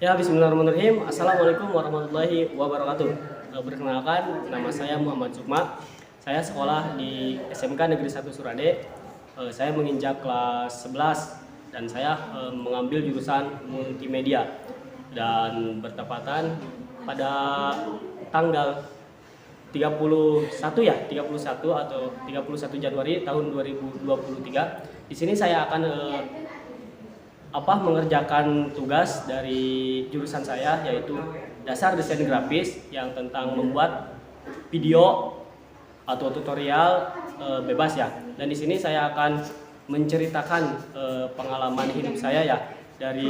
Ya, bismillahirrahmanirrahim. Assalamualaikum warahmatullahi wabarakatuh. Perkenalkan, nama saya Muhammad Sukma. Saya sekolah di SMK Negeri 1 Surade. Saya menginjak kelas 11 dan saya mengambil jurusan multimedia dan bertepatan pada tanggal 31 ya, 31 atau 31 Januari tahun 2023. Di sini saya akan mengerjakan tugas dari jurusan saya, yaitu dasar desain grafis yang tentang membuat video atau tutorial bebas ya. Dan di sini saya akan menceritakan pengalaman hidup saya ya, dari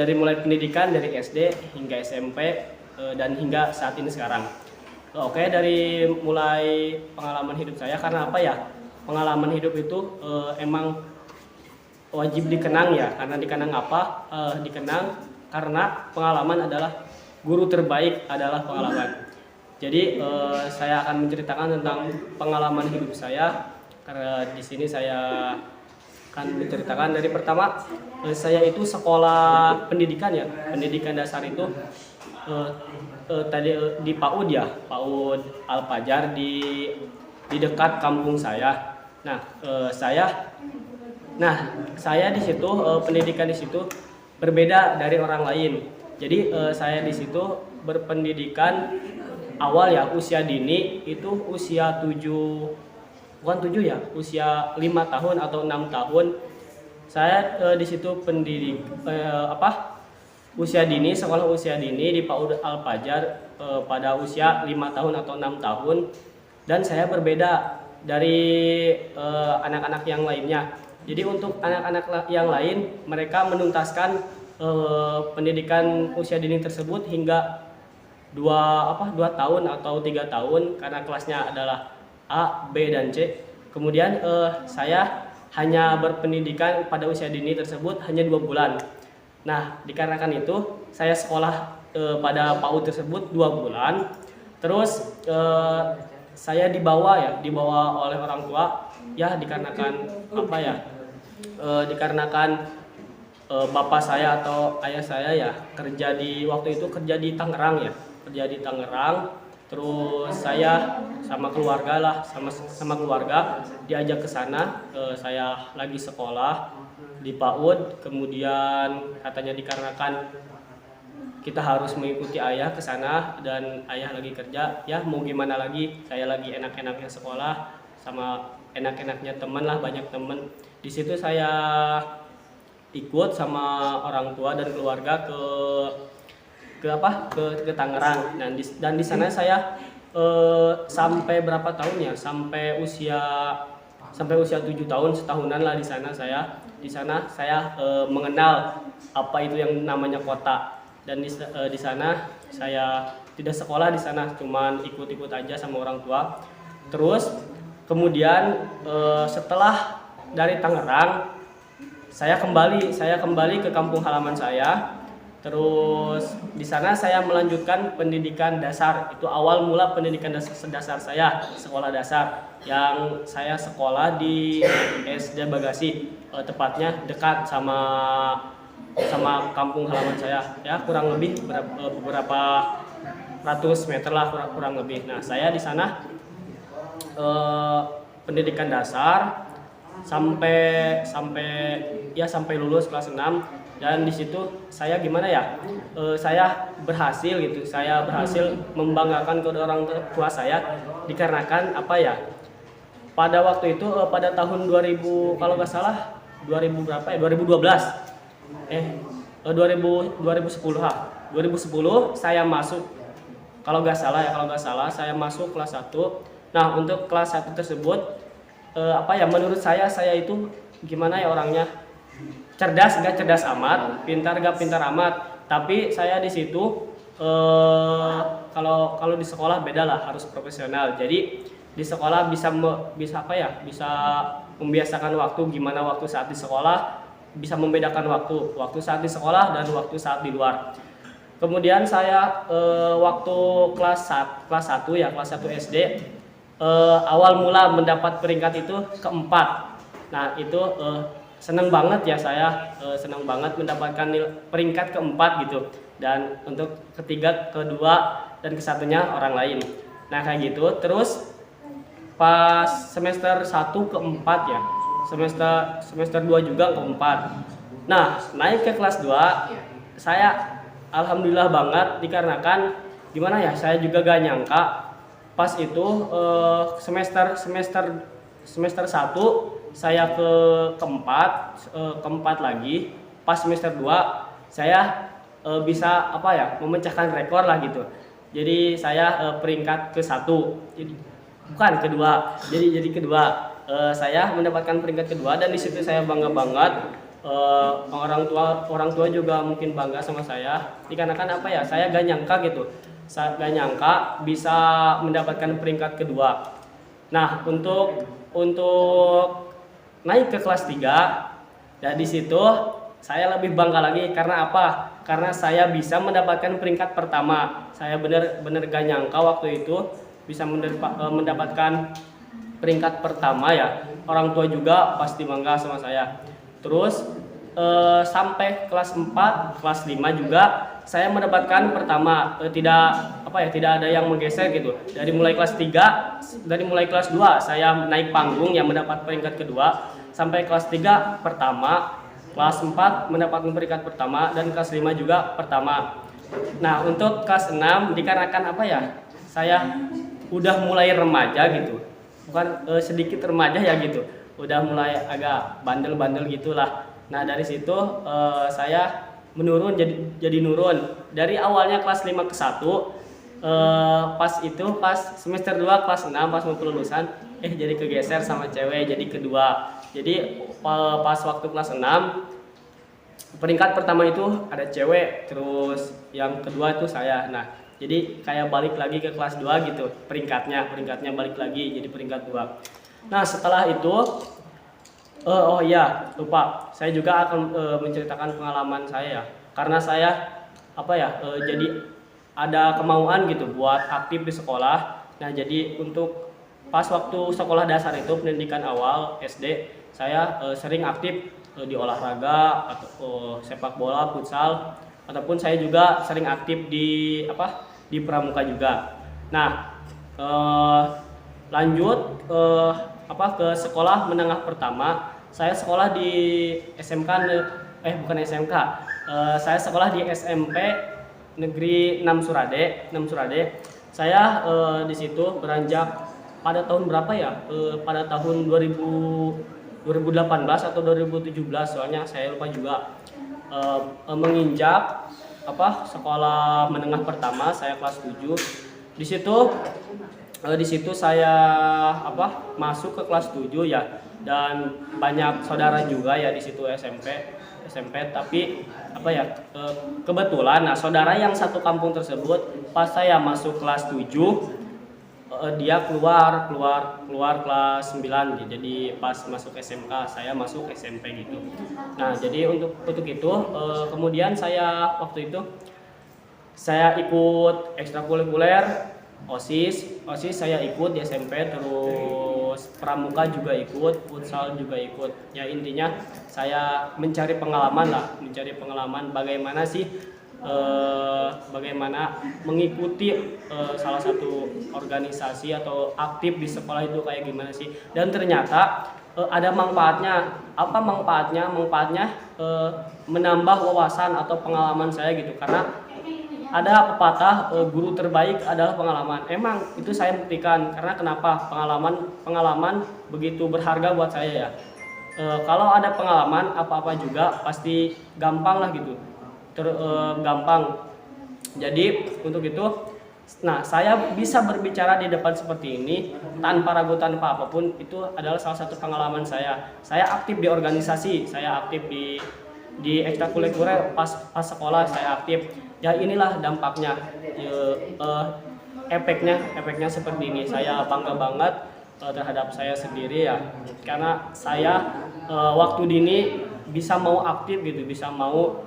mulai pendidikan dari SD hingga SMP dan hingga saat ini sekarang. Oke, dari mulai pengalaman hidup saya, karena apa ya? Pengalaman hidup itu emang wajib dikenang ya, karena dikenang karena pengalaman adalah guru terbaik adalah pengalaman. Jadi saya akan menceritakan tentang pengalaman hidup saya, karena di sini saya akan menceritakan dari pertama saya itu sekolah pendidikan ya, pendidikan dasar itu tadi di PAUD ya, PAUD Al-Fajar di dekat kampung saya. Saya di situ pendidikan di situ berbeda dari orang lain. Jadi saya di situ berpendidikan awal ya, usia dini itu usia 5 tahun atau 6 tahun. Saya di situ usia dini, sekolah usia dini di PAUD Al-Fajar pada usia 5 tahun atau 6 tahun. Dan saya berbeda dari anak-anak yang lainnya. Jadi untuk anak-anak yang lain, mereka menuntaskan pendidikan usia dini tersebut hingga 2 tahun atau 3 tahun, karena kelasnya adalah A, B, dan C. Kemudian saya hanya berpendidikan pada usia dini tersebut hanya 2 bulan. Nah, dikarenakan itu saya sekolah pada PAUD tersebut 2 bulan. Terus saya dibawa oleh orang tua ya, dikarenakan bapak saya atau ayah saya ya waktu itu kerja di Tangerang ya, terus saya sama keluarga diajak ke sana. Saya lagi sekolah di PAUD, kemudian katanya dikarenakan kita harus mengikuti ayah ke sana dan ayah lagi kerja, ya mau gimana lagi, saya lagi enak-enaknya sekolah sama enak-enaknya teman lah, banyak teman. Di situ saya ikut sama orang tua dan keluarga ke Tangerang. Dan di sana saya sampai berapa tahun ya? Sampai usia 7 tahun, setahunan lah di sana saya. Di sana saya mengenal apa itu yang namanya kota. Dan di sana saya tidak sekolah di sana, cuman ikut-ikut aja sama orang tua. Terus kemudian setelah dari Tangerang saya kembali ke kampung halaman saya. Terus di sana saya melanjutkan pendidikan dasar. Itu awal mula pendidikan dasar saya, sekolah dasar yang saya sekolah di SD Bagasi, tepatnya dekat sama kampung halaman saya ya, kurang lebih beberapa ratus meter lah kurang lebih. Nah, saya di sana pendidikan dasar sampai lulus kelas 6. Dan di situ saya saya berhasil membanggakan kedua orang tua saya, dikarenakan pada waktu itu pada tahun 2000 kalau nggak salah 2010 saya masuk, kalau nggak salah saya masuk kelas 1. Nah, untuk kelas 1 tersebut menurut saya itu gimana ya, orangnya cerdas nggak cerdas amat, pintar nggak pintar amat. Tapi saya di situ kalau di sekolah beda lah, harus profesional. Jadi di sekolah bisa membiasakan waktu, gimana waktu saat di sekolah, bisa membedakan waktu saat di sekolah dan waktu saat di luar. Kemudian saya waktu kelas 1 SD awal mula mendapat peringkat itu keempat. Nah, itu senang banget ya saya, senang banget mendapatkan peringkat keempat gitu, dan untuk ketiga, kedua, dan kesatunya orang lain. Nah kayak gitu. Terus pas semester 1 keempat ya, semester 2 juga keempat. Nah naik ke kelas 2 saya alhamdulillah banget, dikarenakan gimana ya, saya juga gak nyangka pas itu semester semester semester 1 saya keempat lagi. Pas semester 2 saya bisa apa ya, memecahkan rekor lah gitu. Jadi saya peringkat ke 1, jadi bukan kedua, jadi kedua. Saya mendapatkan peringkat kedua, dan di situ saya bangga banget. Orang tua juga mungkin bangga sama saya, dikarenakan apa ya, saya gak nyangka gitu, saya gak nyangka bisa mendapatkan peringkat kedua. Nah untuk naik ke kelas 3, dan di situ saya lebih bangga lagi. Karena apa? Karena saya bisa mendapatkan peringkat pertama. Saya bener-bener gak nyangka waktu itu bisa mendapatkan peringkat pertama ya. Orang tua juga pasti bangga sama saya. Terus sampai kelas 4, kelas 5 juga saya mendapatkan pertama. Tidak ada yang menggeser gitu. Dari mulai kelas 2 saya naik panggung yang mendapat peringkat kedua, sampai kelas 3 pertama, kelas 4 mendapatkan peringkat pertama, dan kelas 5 juga pertama. Nah untuk kelas 6, dikarenakan apa ya, saya udah mulai remaja gitu, bukan sedikit remaja ya gitu, udah mulai agak bandel-bandel gitulah. Nah dari situ saya menurun, jadi nurun dari awalnya kelas 5 ke 1. Pas semester 2 kelas 6 pas mau kelulusan jadi kegeser sama cewek, jadi kedua. Jadi pas waktu kelas 6 peringkat pertama itu ada cewek, terus yang kedua itu saya. Nah jadi kayak balik lagi ke kelas 2 gitu, peringkatnya balik lagi jadi peringkat 2. Nah setelah itu oh iya lupa, saya juga akan menceritakan pengalaman saya, karena saya jadi ada kemauan gitu buat aktif di sekolah. Nah jadi untuk pas waktu sekolah dasar itu, pendidikan awal SD, saya sering aktif di olahraga atau sepak bola, futsal, ataupun saya juga sering aktif di pramuka juga. Nah lanjut ke sekolah menengah pertama, saya sekolah di saya sekolah di SMP Negeri 6 Surade. Saya di situ beranjak pada tahun berapa ya? Pada tahun 2018 atau 2017, soalnya saya lupa juga. Menginjak sekolah menengah pertama, saya kelas 7. Di situ saya masuk ke kelas 7 ya, dan banyak saudara juga ya di situ SMP. Tapi kebetulan saudara yang satu kampung tersebut pas saya masuk kelas 7 dia keluar kelas 9. Jadi pas masuk SMK saya masuk SMP gitu. Nah jadi untuk itu kemudian saya waktu itu saya ikut ekstrakurikuler, OSIS saya ikut di SMP, terus pramuka juga ikut, futsal juga ikut. Ya intinya saya mencari pengalaman bagaimana sih bagaimana mengikuti salah satu organisasi atau aktif di sekolah itu kayak gimana sih. Dan ternyata ada manfaatnya. Apa manfaatnya? Menambah wawasan atau pengalaman saya gitu, karena ada pepatah guru terbaik adalah pengalaman. Emang itu saya buktikan. Karena kenapa? Pengalaman begitu berharga buat saya ya. Kalau ada pengalaman apa-apa juga pasti gampang lah gitu. Gampang. Jadi untuk itu, nah saya bisa berbicara di depan seperti ini tanpa ragu, tanpa apapun, itu adalah salah satu pengalaman saya. Saya aktif di organisasi, saya aktif di ekstrakurikuler, pas sekolah saya aktif. Ya inilah dampaknya, efeknya seperti ini. Saya bangga banget terhadap saya sendiri ya, karena saya waktu dini bisa mau aktif gitu, bisa mau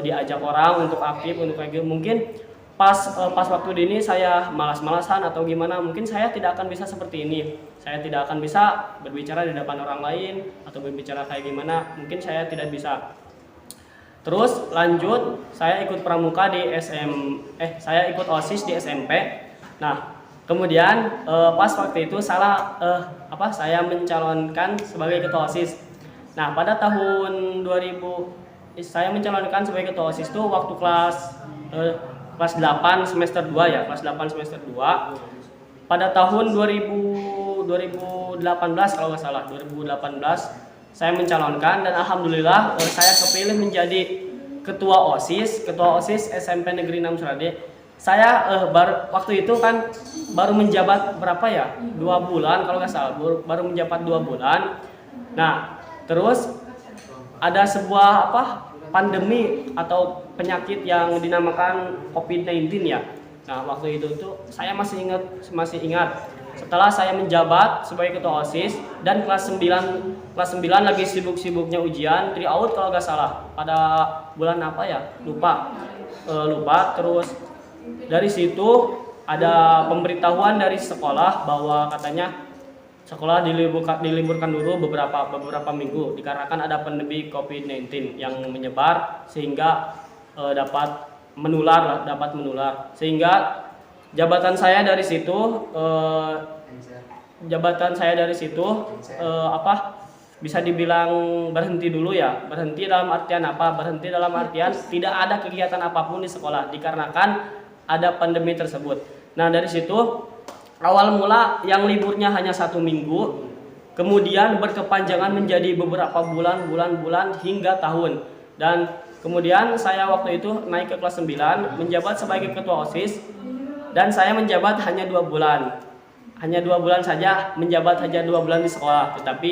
diajak orang untuk aktif, untuk kayak gitu. Mungkin pas waktu ini saya malas-malasan atau gimana, mungkin saya tidak akan bisa seperti ini. Saya tidak akan bisa berbicara di depan orang lain atau berbicara kayak gimana, mungkin saya tidak bisa. Terus lanjut saya ikut pramuka di saya ikut OSIS di SMP. Nah, kemudian pas waktu itu saya mencalonkan sebagai ketua OSIS. Nah, pada tahun 2000 saya mencalonkan sebagai ketua OSIS itu waktu kelas 8 semester 2 ya, kelas 8 semester 2. Pada tahun 2018 kalau nggak salah, 2018 saya mencalonkan dan alhamdulillah saya kepilih menjadi ketua OSIS SMP Negeri 6 Surade. Saya waktu itu kan baru menjabat berapa ya? 2 bulan kalau nggak salah, baru menjabat 2 bulan. Nah, terus ada sebuah pandemi atau penyakit yang dinamakan COVID-19 ya. Nah, waktu itu tuh saya masih ingat setelah saya menjabat sebagai ketua OSIS dan kelas 9 lagi sibuk-sibuknya ujian tryout kalau nggak salah pada bulan apa ya, lupa. Terus dari situ ada pemberitahuan dari sekolah bahwa katanya sekolah diliburkan dulu beberapa minggu dikarenakan ada pandemi COVID-19 yang menyebar sehingga dapat menular. Sehingga jabatan saya dari situ bisa dibilang berhenti dulu ya. Berhenti dalam artian apa? Berhenti dalam artian tidak ada kegiatan apapun di sekolah dikarenakan ada pandemi tersebut. Nah, dari situ awal mula yang liburnya hanya 1 minggu, kemudian berkepanjangan menjadi beberapa bulan hingga tahun. Dan kemudian saya waktu itu naik ke kelas 9, menjabat sebagai ketua OSIS, dan saya menjabat hanya 2 bulan. Hanya 2 bulan saja, menjabat hanya 2 bulan di sekolah. Tetapi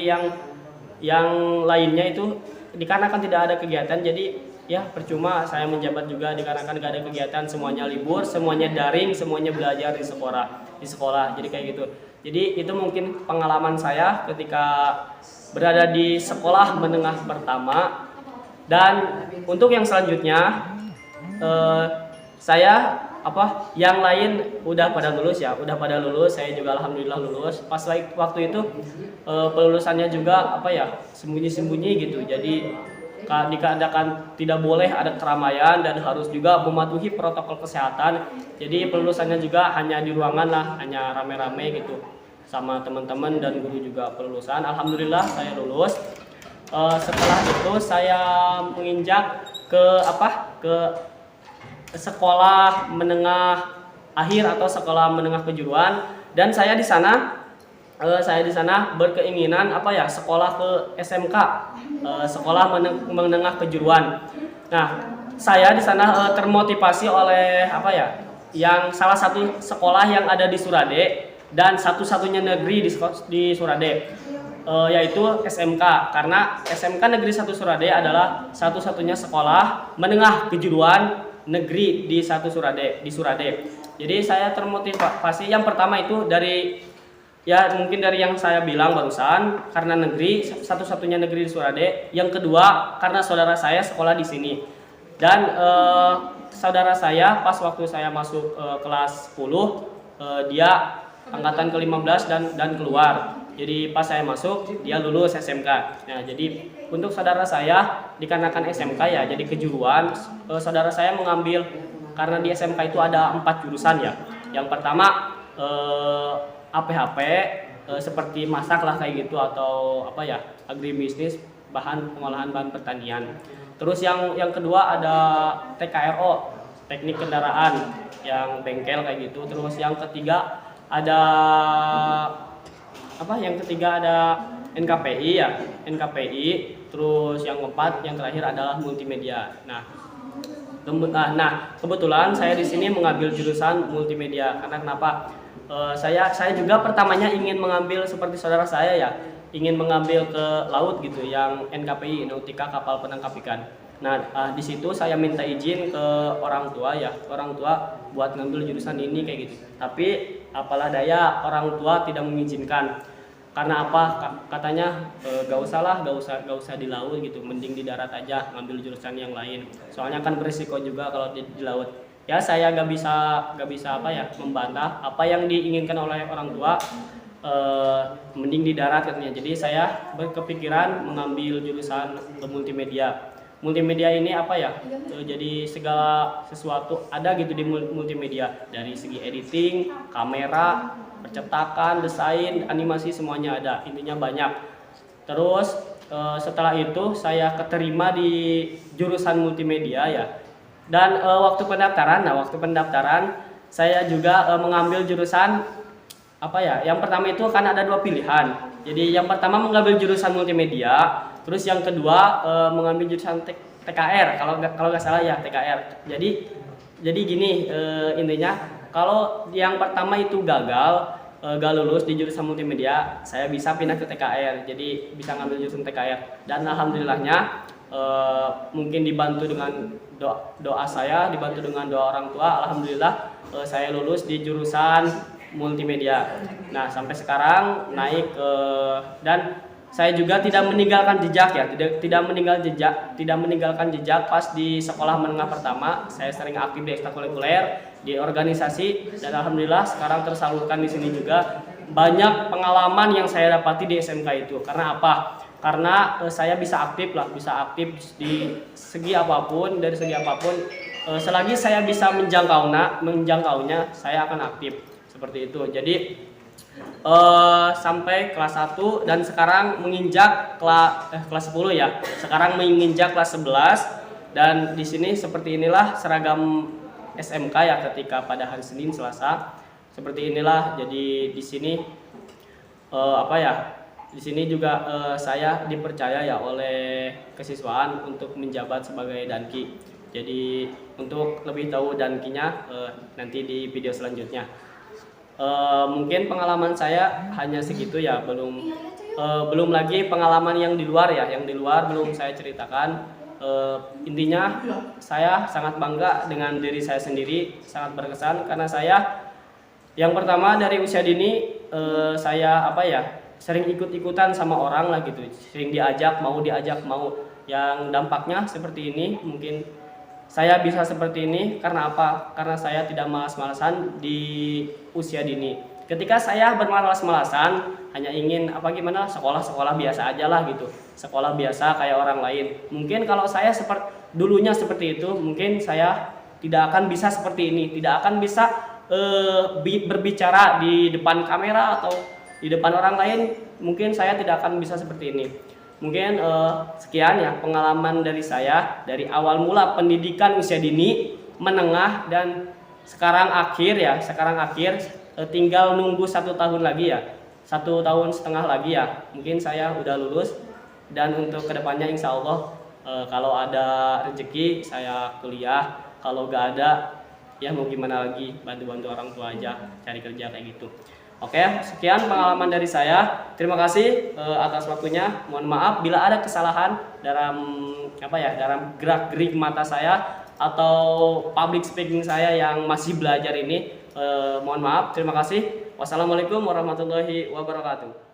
yang lainnya itu dikarenakan tidak ada kegiatan, jadi ya percuma saya menjabat juga dikarenakan gak ada kegiatan, semuanya libur, semuanya daring, semuanya belajar di sekolah. Jadi kayak gitu. Jadi itu mungkin pengalaman saya ketika berada di sekolah menengah pertama. Dan untuk yang selanjutnya saya yang lain udah pada lulus, saya juga alhamdulillah lulus. Pas waktu itu pelulusannya juga sembunyi-sembunyi gitu. Jadi dikarenakan tidak boleh ada keramaian dan harus juga mematuhi protokol kesehatan. Jadi pelulusannya juga hanya di ruangan lah, hanya rame-rame gitu sama teman-teman dan guru juga pelulusan. Alhamdulillah saya lulus. Setelah itu saya menginjak ke sekolah menengah akhir atau sekolah menengah kejuruan, dan saya di sana berkeinginan sekolah ke SMK, sekolah menengah kejuruan. Nah, saya di sana termotivasi oleh yang salah satu sekolah yang ada di Surade dan satu-satunya negeri di Surade, yaitu SMK, karena SMK Negeri 1 Surade adalah satu-satunya sekolah menengah kejuruan negeri di Surade. Jadi saya termotivasi yang pertama itu mungkin dari yang saya bilang barusan, karena negeri, satu-satunya negeri di Surade. Yang kedua, karena saudara saya sekolah di sini. Dan saudara saya pas waktu saya masuk kelas 10, dia angkatan ke-15 dan keluar. Jadi pas saya masuk, dia lulus SMK. Nah, jadi untuk saudara saya dikarenakan SMK ya, jadi kejuruan, saudara saya mengambil, karena di SMK itu ada 4 jurusan ya. Yang pertama APHP, seperti masak lah kayak gitu, atau agribisnis, pengolahan bahan pertanian. Terus yang kedua ada TKRO, teknik kendaraan, yang bengkel kayak gitu. Terus yang ketiga ada NKPI ya, NKPI. Terus yang keempat, yang terakhir adalah multimedia. Nah, kebetulan saya di sini mengambil jurusan multimedia. Karena kenapa? Saya juga pertamanya ingin mengambil seperti saudara saya ya, ingin mengambil ke laut gitu, yang NKPI, Nautika Kapal Penangkap Ikan. Nah, di situ saya minta izin ke orang tua buat ngambil jurusan ini kayak gitu. Tapi apalah daya, orang tua tidak mengizinkan. Karena katanya gak usah di laut gitu, mending di darat aja, ngambil jurusan yang lain. Soalnya kan berisiko juga kalau di laut. ya saya gak bisa apa ya membantah apa yang diinginkan oleh orang tua. Mending di darat katanya. Jadi saya berkepikiran mengambil jurusan multimedia. Multimedia ini apa ya? Jadi segala sesuatu ada gitu di multimedia, dari segi editing, kamera, percetakan, desain, animasi, semuanya ada. Intinya banyak. Terus setelah itu saya keterima di jurusan multimedia ya. Dan waktu pendaftaran saya juga mengambil jurusan apa ya? Yang pertama itu kan ada dua pilihan. Jadi yang pertama mengambil jurusan multimedia, terus yang kedua mengambil jurusan TKR, kalau nggak salah ya TKR. Jadi gini, intinya kalau yang pertama itu gak lulus di jurusan multimedia, saya bisa pindah ke TKR. Jadi bisa ngambil jurusan TKR. Dan alhamdulillahnya mungkin dibantu dengan doa saya, dibantu dengan doa orang tua, alhamdulillah saya lulus di jurusan multimedia. Nah, sampai sekarang naik dan saya juga tidak meninggalkan jejak ya, tidak meninggalkan jejak pas di sekolah menengah pertama. Saya sering aktif di ekstrakurikuler, di organisasi, dan alhamdulillah sekarang tersalurkan di sini juga. Banyak pengalaman yang saya dapati di SMK itu. Karena apa? Karena saya bisa aktif di segi apapun, dari segi apapun. Selagi saya bisa menjangkaunya, saya akan aktif. Seperti itu. Jadi sampai kelas 1 dan sekarang menginjak kelas 10 ya. Sekarang menginjak kelas 11 dan di sini seperti inilah seragam SMK ya ketika pada hari Senin, Selasa. Seperti inilah. Jadi di sini di sini juga saya dipercaya ya oleh kesiswaan untuk menjabat sebagai danki. Jadi untuk lebih tahu dankinya nanti di video selanjutnya. Mungkin pengalaman saya hanya segitu ya, belum lagi pengalaman yang di luar ya, belum saya ceritakan. Intinya saya sangat bangga dengan diri saya sendiri, sangat berkesan karena saya yang pertama dari usia dini saya sering ikut-ikutan sama orang lah gitu, sering diajak mau, yang dampaknya seperti ini. Mungkin saya bisa seperti ini karena apa? Karena saya tidak malas-malasan di usia dini. Ketika saya bermalas-malasan, hanya ingin sekolah biasa aja lah gitu. Sekolah biasa kayak orang lain. Mungkin kalau saya dulunya seperti itu, mungkin saya tidak akan bisa seperti ini. Tidak akan bisa berbicara di depan kamera atau di depan orang lain. Mungkin saya tidak akan bisa seperti ini. Mungkin sekian ya pengalaman dari saya dari awal mula pendidikan usia dini, menengah, dan sekarang akhir, tinggal nunggu 1 tahun lagi ya, 1,5 tahun lagi ya, mungkin saya udah lulus. Dan untuk kedepannya insya Allah kalau ada rezeki saya kuliah, kalau gak ada ya mau gimana lagi, bantu-bantu orang tua aja cari kerja kayak gitu. Oke, sekian pengalaman dari saya. Terima kasih atas waktunya. Mohon maaf bila ada kesalahan dalam gerak-gerik mata saya atau public speaking saya yang masih belajar ini. Mohon maaf. Terima kasih. Wassalamualaikum warahmatullahi wabarakatuh.